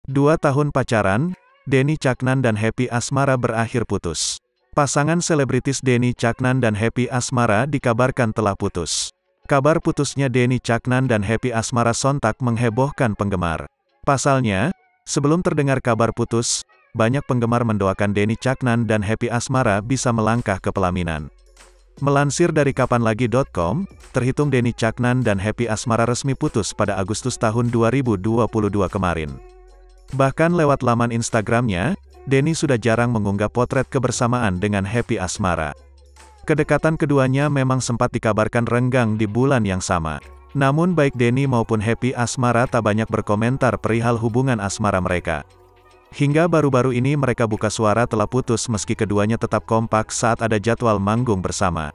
2 tahun pacaran, Denny Caknan dan Happy Asmara berakhir putus. Pasangan selebritis Denny Caknan dan Happy Asmara dikabarkan telah putus. Kabar putusnya Denny Caknan dan Happy Asmara sontak menghebohkan penggemar. Pasalnya, sebelum terdengar kabar putus, banyak penggemar mendoakan Denny Caknan dan Happy Asmara bisa melangkah ke pelaminan. Melansir dari kapanlagi.com, terhitung Denny Caknan dan Happy Asmara resmi putus pada Agustus tahun 2022 kemarin. Bahkan lewat laman Instagramnya, Denny sudah jarang mengunggah potret kebersamaan dengan Happy Asmara. Kedekatan keduanya memang sempat dikabarkan renggang di bulan yang sama. Namun baik Denny maupun Happy Asmara tak banyak berkomentar perihal hubungan asmara mereka. Hingga baru-baru ini mereka buka suara telah putus meski keduanya tetap kompak saat ada jadwal manggung bersama.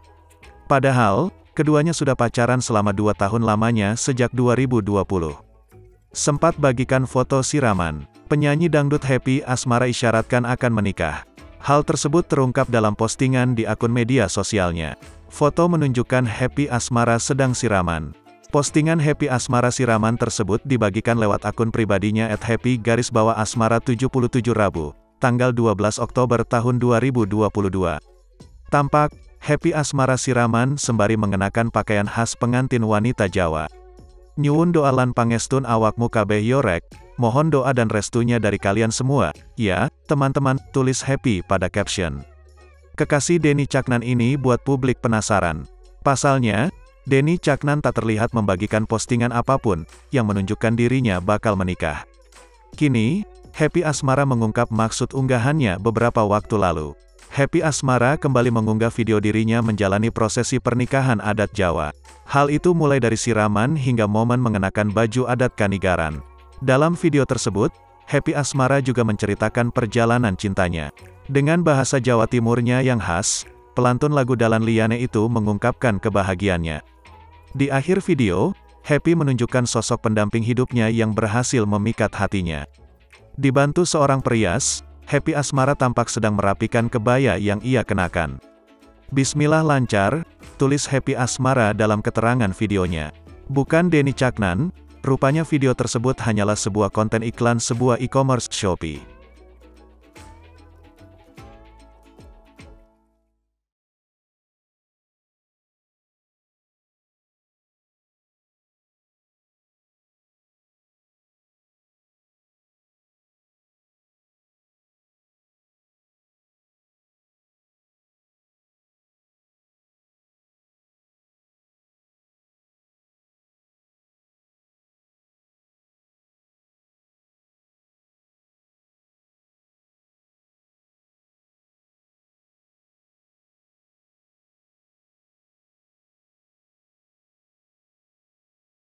Padahal, keduanya sudah pacaran selama 2 tahun lamanya sejak 2020. Sempat bagikan foto siraman, penyanyi dangdut Happy Asmara isyaratkan akan menikah. Hal tersebut terungkap dalam postingan di akun media sosialnya. Foto menunjukkan Happy Asmara sedang siraman. Postingan Happy Asmara siraman tersebut dibagikan lewat akun pribadinya @happy_asmara77 Rabu, tanggal 12 Oktober tahun 2022. Tampak, Happy Asmara siraman sembari mengenakan pakaian khas pengantin wanita Jawa. Nyuwun doa lan pangestun awakmu kabeh yorek, mohon doa dan restunya dari kalian semua, ya, teman-teman, tulis Happy pada caption. Kekasih Denny Caknan ini buat publik penasaran. Pasalnya, Denny Caknan tak terlihat membagikan postingan apapun, yang menunjukkan dirinya bakal menikah. Kini, Happy Asmara mengungkap maksud unggahannya beberapa waktu lalu. Happy Asmara kembali mengunggah video dirinya menjalani prosesi pernikahan adat Jawa. Hal itu mulai dari siraman hingga momen mengenakan baju adat Kanigaran. Dalam video tersebut, Happy Asmara juga menceritakan perjalanan cintanya. Dengan bahasa Jawa Timurnya yang khas, pelantun lagu Dalan Liyane itu mengungkapkan kebahagiaannya. Di akhir video, Happy menunjukkan sosok pendamping hidupnya yang berhasil memikat hatinya. Dibantu seorang perias, Happy Asmara tampak sedang merapikan kebaya yang ia kenakan. Bismillah lancar, tulis Happy Asmara dalam keterangan videonya. Bukan Denny Caknan, rupanya video tersebut hanyalah sebuah konten iklan sebuah e-commerce Shopee.